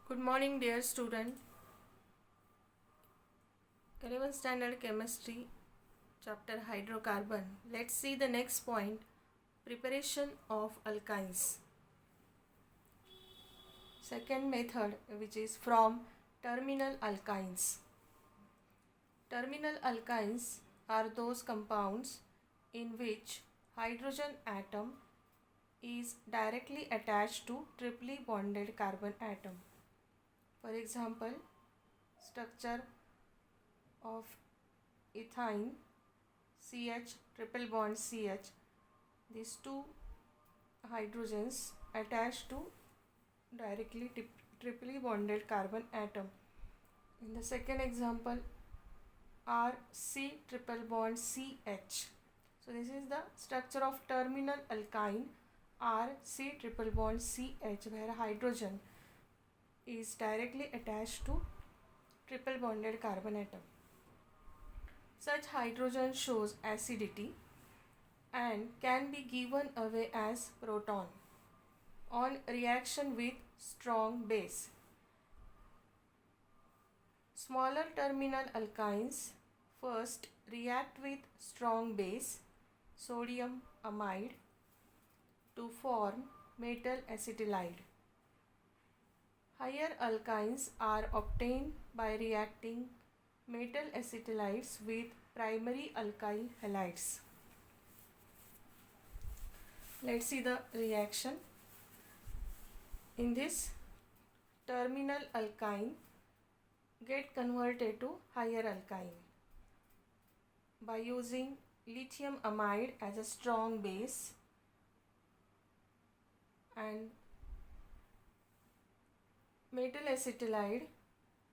Good morning, dear student. 11th standard chemistry, chapter hydrocarbon. Let's see the next point, preparation of alkynes. Second method, which is from terminal alkynes. Terminal alkynes are those compounds in which hydrogen atom is directly attached to triply bonded carbon atom. For example, structure of ethine CH triple bond CH, these two hydrogens attached to directly triply bonded carbon atom. In the second example, RC triple bond CH. So this is the structure of terminal alkyne RC triple bond CH, where hydrogen is directly attached to triple bonded carbon atom. Such hydrogen shows acidity and can be given away as proton on reaction with strong base. Smaller terminal alkynes first react with strong base sodium amide to form metal acetylide. Higher alkynes are obtained by reacting metal acetylides with primary alkyl halides. Let's see the reaction. In this, terminal alkyne get converted to higher alkyne by using lithium amide as a strong base and metal acetylide,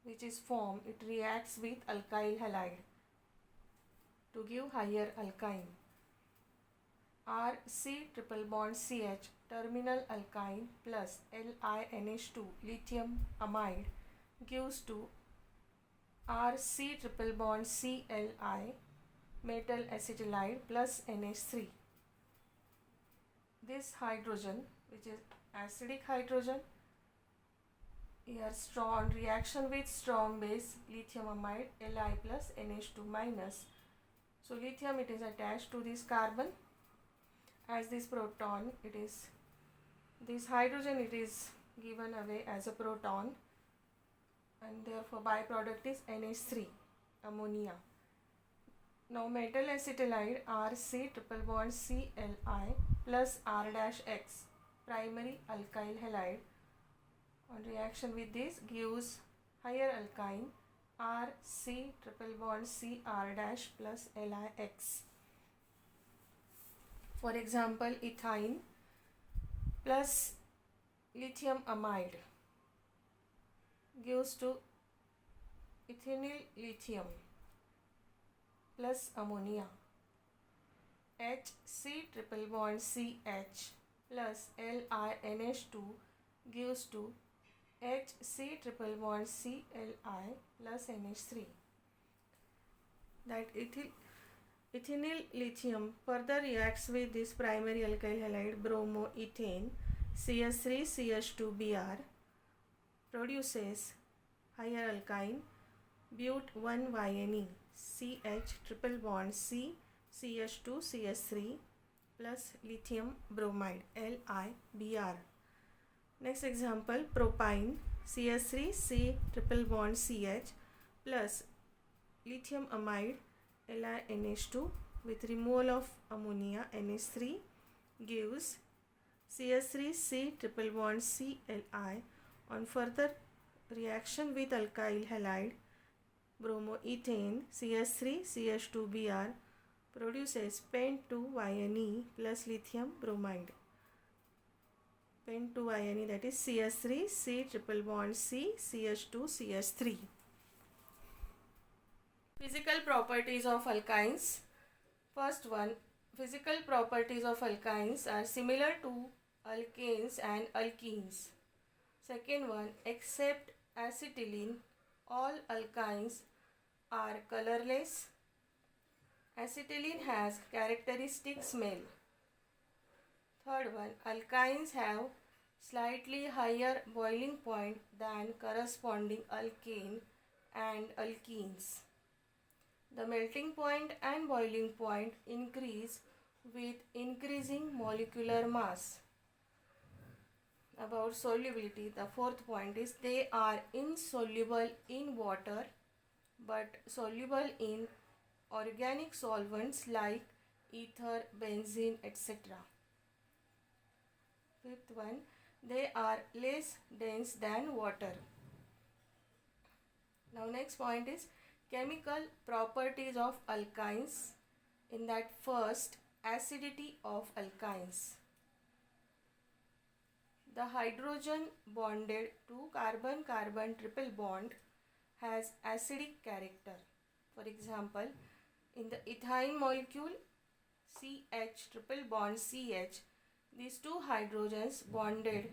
which is formed, it reacts with alkyl halide to give higher alkyne. RC triple bond CH terminal alkyne plus LiNH2 lithium amide gives to RC triple bond CLi metal acetylide plus NH3. This hydrogen, which is acidic hydrogen, here strong reaction with strong base lithium amide Li plus NH2 minus. So lithium, it is attached to this carbon as this proton, it is this hydrogen, it is given away as a proton, and therefore byproduct is NH3 ammonia. Now metal acetylide RC triple bond CLi plus R dash X primary alkyl halide on reaction with this gives higher alkyne RC triple bond CR dash plus LiX. For example, ethine plus lithium amide gives to ethynyl lithium plus ammonia. HC triple bond CH plus LiNH2 gives to HC triple bond CLi plus NH3. That ethynyl lithium further reacts with this primary alkyl halide bromoethane CH3CH2Br, produces higher alkyne but1-YNE CH triple bond C CH2CH3 plus lithium bromide LiBr. Next example, propyne CH3C triple bond CH plus lithium amide LiNH2 with removal of ammonia NH3 gives CH3C triple bond CLi. On further reaction with alkyl halide bromoethane CH3CH2Br produces pen2-YNE plus lithium bromide. Pen2-YNE, that is CH3C triple bond C CH2CH3. Physical properties of alkynes. First one, physical properties of alkynes are similar to alkanes and alkenes. Second one, except acetylene, all alkynes are colorless. Acetylene has characteristic smell. Third one, alkynes have slightly higher boiling point than corresponding alkane and alkenes. The melting point and boiling point increase with increasing molecular mass. About solubility, the fourth point is they are insoluble in water but soluble in organic solvents like ether, benzene, etc. Fifth one, they are less dense than water. Now next point is chemical properties of alkynes. In that first, acidity of alkynes. The hydrogen bonded to carbon-carbon triple bond has acidic character. For example, in the ethyne molecule CH triple bond CH, these two hydrogens bonded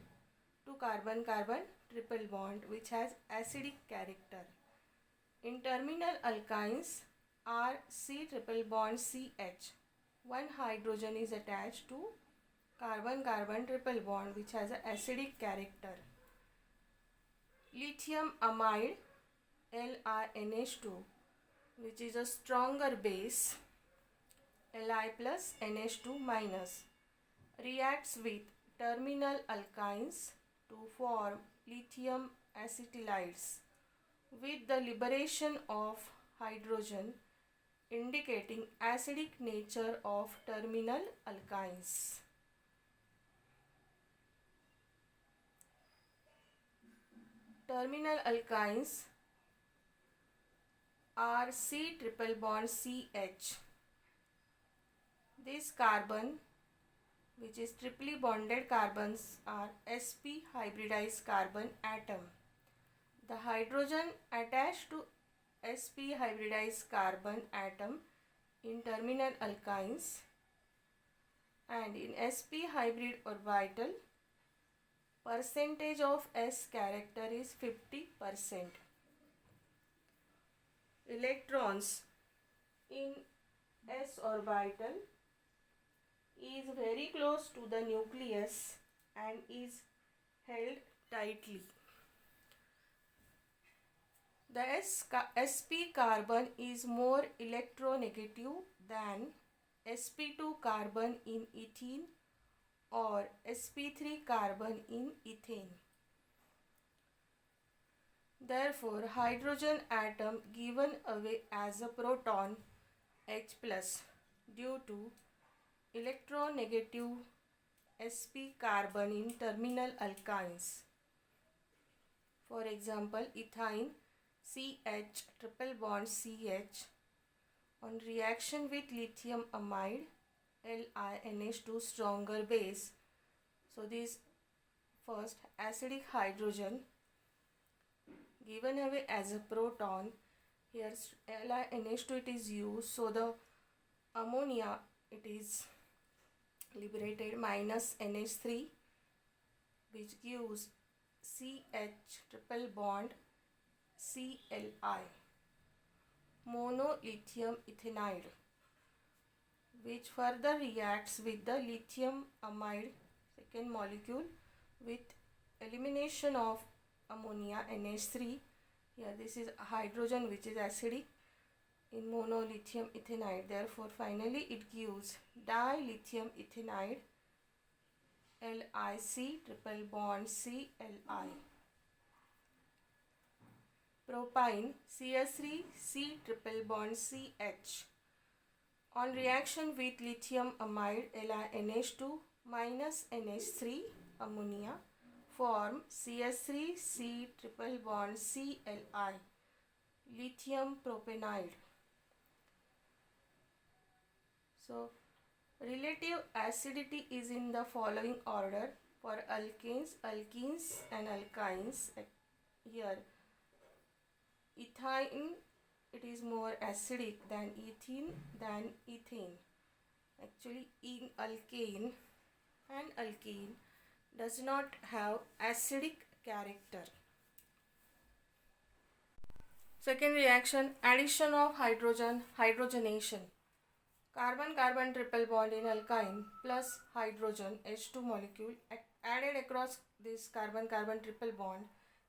to carbon-carbon triple bond which has acidic character. In terminal alkynes RC triple bond CH, one hydrogen is attached to carbon-carbon triple bond which has an acidic character. Lithium amide LiNH2, which is a stronger base, Li plus NH2 minus, reacts with terminal alkynes to form lithium acetylides with the liberation of hydrogen, indicating acidic nature of terminal alkynes. Terminal alkynes are C triple bond CH. This carbon, which is triply bonded carbons, are sp hybridized carbon atom. The hydrogen attached to sp hybridized carbon atom in terminal alkynes, and in sp hybrid orbital, percentage of S character is 50%. Electrons in S orbital is very close to the nucleus and is held tightly. The sp carbon is more electronegative than sp2 carbon in ethene or sp3 carbon in ethane. Therefore, hydrogen atom given away as a proton H plus due to electronegative sp carbon in terminal alkynes. For example, ethyne CH triple bond CH on reaction with lithium amide LiNH2 stronger base. So this first acidic hydrogen given away as a proton, here LiNH2 it is used, so the ammonia it is liberated minus NH3, which gives CH triple bond CLI, monolithium ethanide, which further reacts with the lithium amide second molecule with elimination of ammonia NH3. Here this is hydrogen which is acidic in monolithium ethanide. Therefore finally it gives dilithium ethanide LiC triple bond CLI. Propyne CH3 C triple bond CH on reaction with lithium amide LiNH2 minus NH3 ammonia form CH3 C triple bond CLI, lithium propanide. So relative acidity is in the following order for alkanes, alkenes and alkynes. Here ethyne it is more acidic than ethene than ethane. Actually in alkane and alkene does not have acidic character. Second reaction, addition of hydrogen, hydrogenation. Carbon-carbon triple bond in alkyne plus hydrogen H2 molecule added across this carbon-carbon triple bond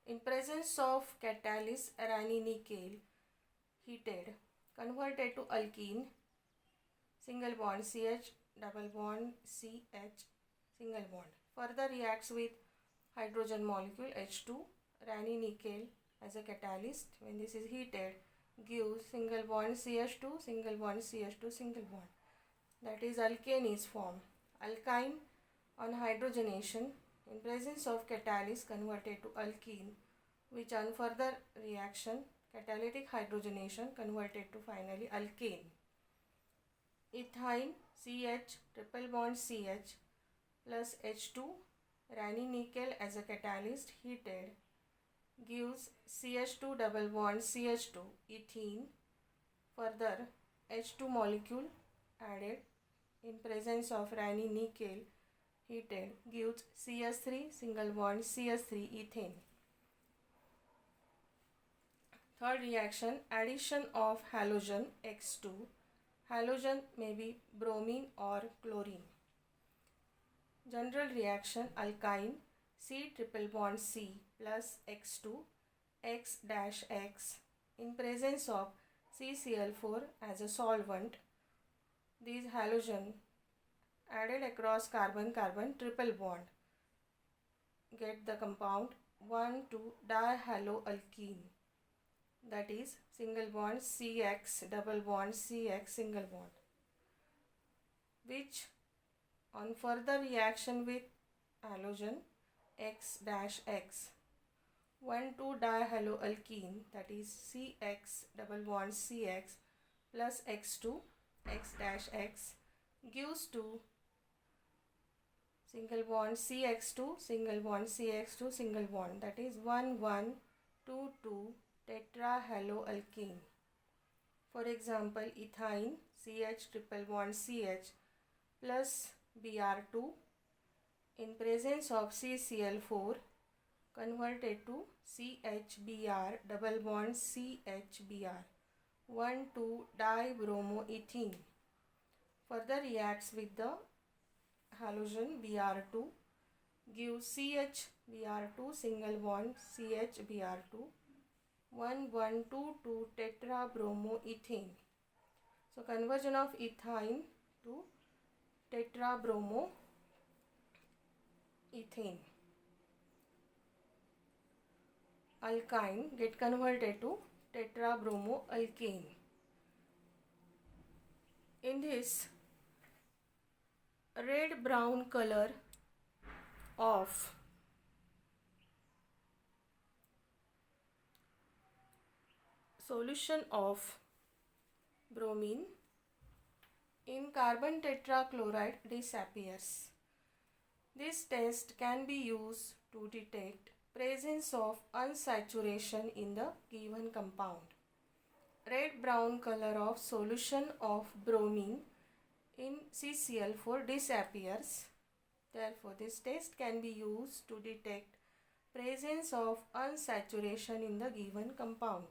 in presence of catalyst aryl-nickel heated, converted to alkene, single bond CH, double bond CH, single bond. Further reacts with hydrogen molecule H2, aryl-nickel as a catalyst. When this is heated, gives single bond CH2, single bond CH2, single bond. That is alkane is formed. Alkyne on hydrogenation in presence of catalyst converted to alkene, which on further reaction catalytic hydrogenation converted to finally alkane. Ethyne CH triple bond CH plus H2 aryl-nickel as a catalyst heated gives CH2 double bond CH2 ethene. Further H2 molecule added in presence of aryl-nickel heated gives CH3 single bond CH3 ethane. Third reaction, addition of halogen X2. Halogen may be bromine or chlorine. General reaction, alkyne C triple bond C plus X2 X dash X in presence of CCl4 as a solvent. These halogen added across carbon-carbon triple bond get the compound 1,2-dihaloalkene, that is single bond CX double bond CX single bond, which on further reaction with halogen X dash X 1,2-dihaloalkene, that is CX double bond CX plus X2 X dash X gives to single bond CX2 single bond CX2 single bond, that is 1,1,2,2 tetrahaloalkene. For example, ethyne CH triple bond CH plus Br2 in presence of CCl4 converted to CHBr double bond CHBr 1,2-dibromoethene. Further reacts with the halogen Br2 gives CHBr2 single bond CHBr2 1,1,2,2 tetrabromoethane. So conversion of ethyne to tetrabromoethane. Alkyne get converted to tetrabromoalkane. In this red brown color of solution of bromine in carbon tetrachloride disappears. This test can be used to detect presence of unsaturation in the given compound. Red brown color of solution of bromine in CCl4 disappears. Therefore, this test can be used to detect presence of unsaturation in the given compound.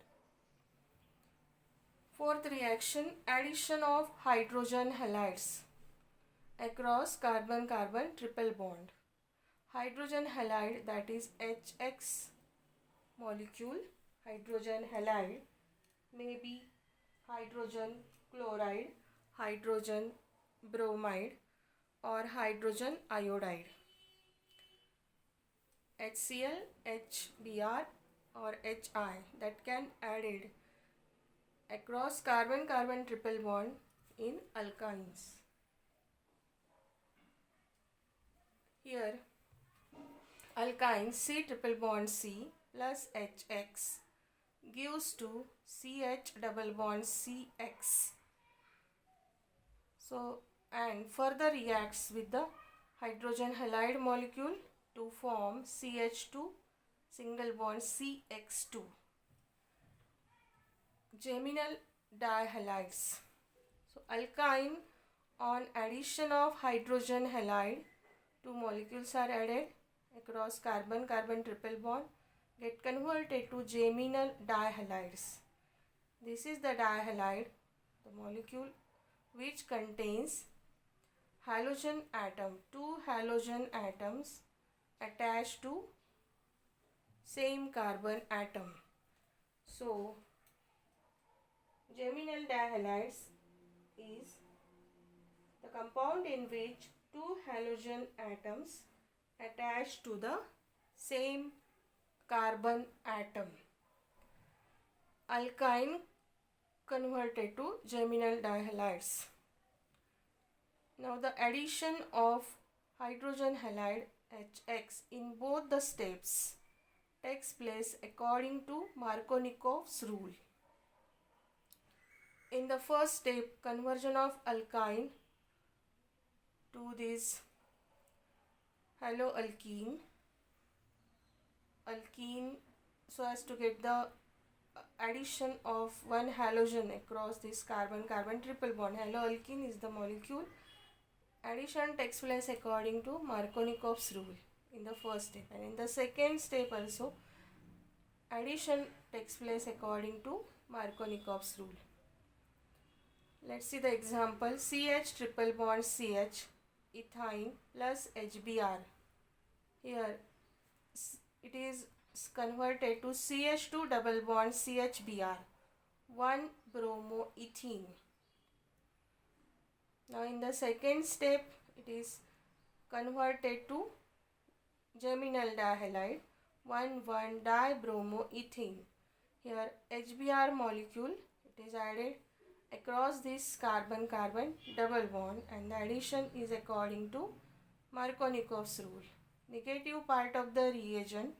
Fourth reaction, addition of hydrogen halides across carbon-carbon triple bond. Hydrogen halide, that is HX molecule, hydrogen halide may be hydrogen chloride, hydrogen bromide or hydrogen iodide. HCl, HBr or HI that can added across carbon-carbon triple bond in alkynes. Here alkyne C triple bond C plus HX gives to CH double bond CX. So and further reacts with the hydrogen halide molecule to form CH2 single bond CX2. Geminal dihalides. So alkyne on addition of hydrogen halide, two molecules are added across carbon-carbon triple bond get converted to geminal dihalides. This is the dihalide, the molecule which contains halogen atom, two halogen atoms attached to same carbon atom. So geminal dihalides is the compound in which two halogen atoms attach to the same carbon atom. Alkyne converted to geminal dihalides. Now the addition of hydrogen halide HX in both the steps takes place according to Markovnikov's rule. In the first step, conversion of alkyne to this haloalkene, so as to get the addition of one halogen across this carbon-carbon triple bond. Haloalkene is the molecule. Addition takes place according to Markovnikov's rule in the first step, and in the second step also addition takes place according to Markovnikov's rule. Let's see the example. CH triple bond CH ethyne plus HBr. Here it is converted to CH2 double bond CHBr, 1-bromoethene. Now in the second step it is converted to geminal dihalide, 1,1-dibromoethene. Here HBr molecule, it is added across this carbon-carbon double bond, and the addition is according to Markovnikov's rule. Negative part of the reagent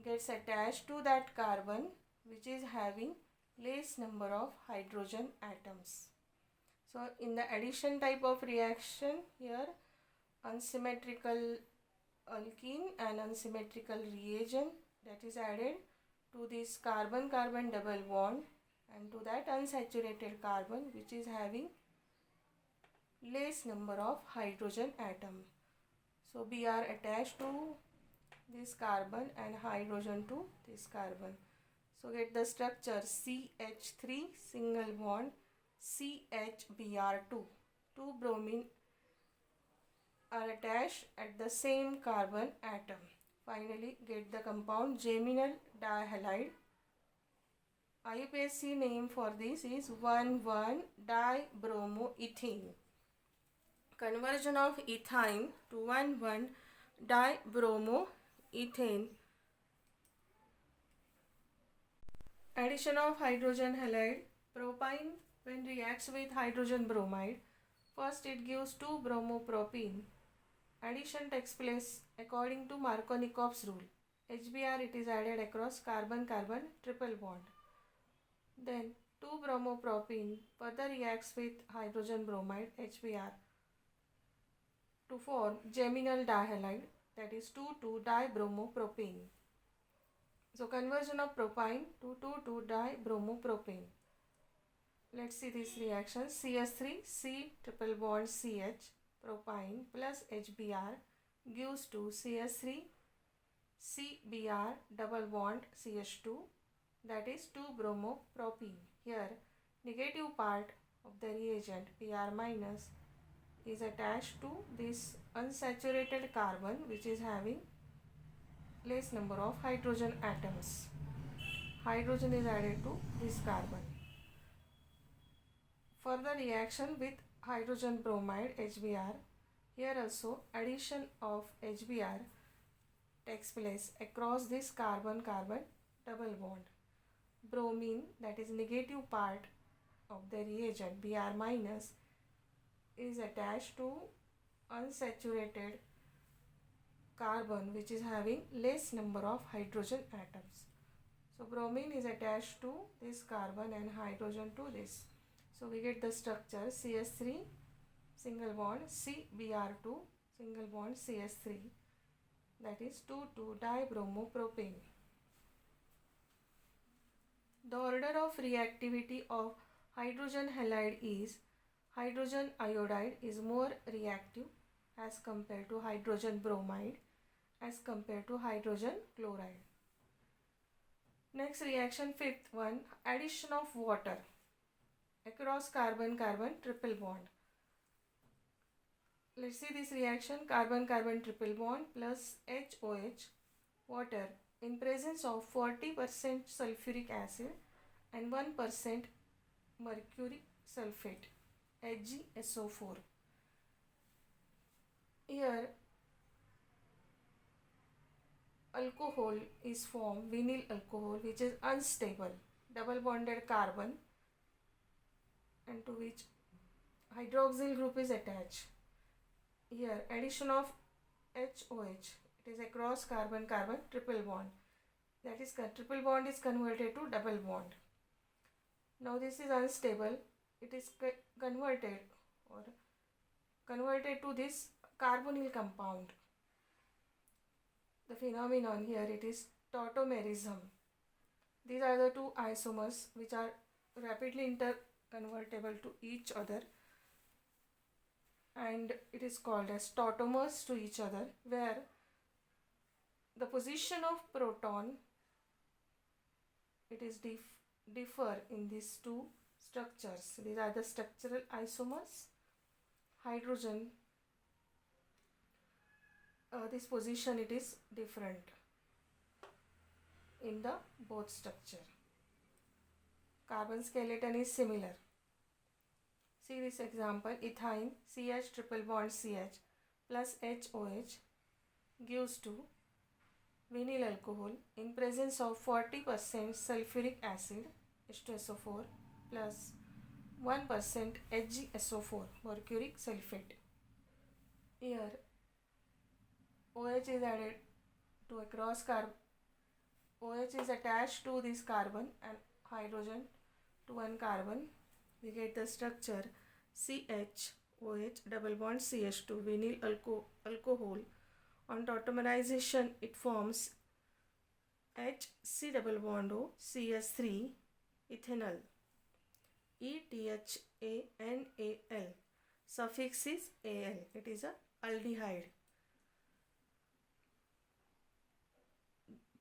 gets attached to that carbon which is having less number of hydrogen atoms. So in the addition type of reaction, here unsymmetrical alkene and unsymmetrical reagent that is added to this carbon-carbon double bond and to that unsaturated carbon which is having less number of hydrogen atom. So Br attached to this carbon and hydrogen to this carbon. So get the structure CH3 single bond CHBr2. Two bromine are attached at the same carbon atom. Finally get the compound geminal dihalide. IUPAC name for this is 1,1-dibromoethene. Conversion of ethyne to 1,1-dibromoethane. Addition of hydrogen halide. Propyne, when reacts with hydrogen bromide, first it gives 2-bromopropene. Addition takes place according to Markovnikov's rule. HBr, it is added across carbon-carbon triple bond. Then 2-bromopropene further reacts with hydrogen bromide HBr to form geminal dihalide, that is 2,2-dibromopropane. So conversion of propyne to 2,2-dibromopropane. Let's see this reaction. CS3 C triple bond CH propyne plus HBr gives to CS3 CBr double bond CH2, that is 2-bromopropene. Here negative part of the reagent Pr minus is attached to this unsaturated carbon which is having less number of hydrogen atoms. Hydrogen is added to this carbon. Further reaction with hydrogen bromide HBr. Here also addition of HBr takes place across this carbon-carbon double bond. Bromine, that is negative part of the reagent Br minus, is attached to unsaturated carbon which is having less number of hydrogen atoms. So bromine is attached to this carbon and hydrogen to this. So we get the structure CS3 single bond CBr2 single bond CS3, that is 2,2-dibromopropane. The order of reactivity of hydrogen halide is hydrogen iodide is more reactive as compared to hydrogen bromide as compared to hydrogen chloride. Next reaction, fifth one, addition of water across carbon-carbon triple bond. let's see this reaction. Carbon-carbon triple bond plus HOH, water, in presence of 40% sulfuric acid and 1% mercury sulfate, HgSO4. Here alcohol is formed, vinyl alcohol, which is unstable, double bonded carbon, and to which hydroxyl group is attached. Here addition of HOH, it is a cross carbon-carbon triple bond. That is, triple bond is converted to double bond. Now this is unstable. It is converted to this carbonyl compound. The phenomenon here, it is tautomerism. These are the two isomers which are rapidly interconvertible to each other, and it is called as tautomers to each other, where the position of proton, it is differ in these two structures. These are the structural isomers. Hydrogen, this position, it is different in the both structure. Carbon skeleton is similar. See this example. Ethyne CH triple bond CH plus HOH gives to vinyl alcohol in presence of 40% sulfuric acid H2SO4 plus 1% HgSO4 mercuric sulfate. Here OH is added to a cross carbon. OH is attached to this carbon and hydrogen to one carbon. We get the structure CHOH double bond CH2 vinyl alcohol. On tautomerization, it forms HC double bond O CS3 ethanol, ETHANAL. Suffix is Al. It is a aldehyde.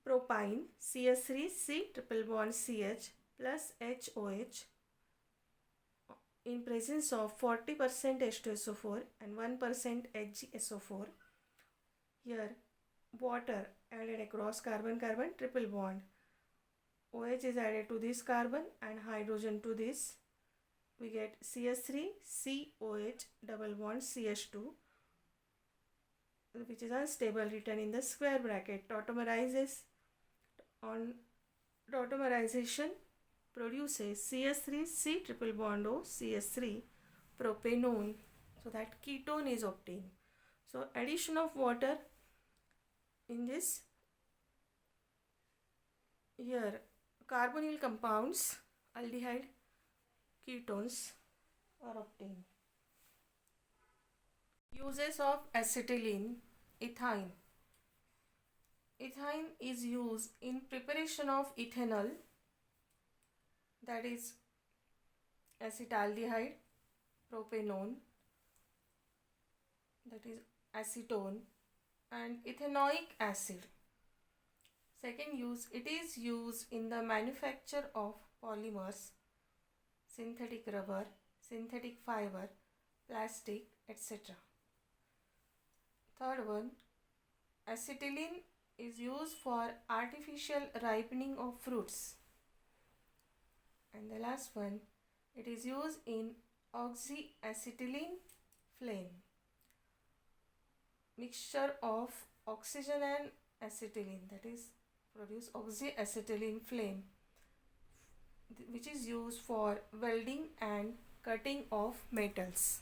Propyne CS3C triple bond CH plus HOH in presence of 40% H2SO4 and 1% HgSO4. Here water added across carbon-carbon triple bond. OH is added to this carbon and hydrogen to this. We get CS3COH double bond CH2, which is unstable, written in the square bracket. On tautomerization produces CS3C triple bond O CS3 propanone, so that ketone is obtained. So addition of water in this, here carbonyl compounds, aldehyde ketones are obtained. Uses of acetylene, ethyne. Ethyne is used in preparation of ethanol, that is acetaldehyde, propanone, that is acetone, and ethanoic acid. Second use, it is used in the manufacture of polymers, synthetic rubber, synthetic fiber, plastic, etc. Third one, acetylene is used for artificial ripening of fruits. And the last one, it is used in oxyacetylene flame. Mixture of oxygen and acetylene, that is produce oxyacetylene flame, which is used for welding and cutting of metals.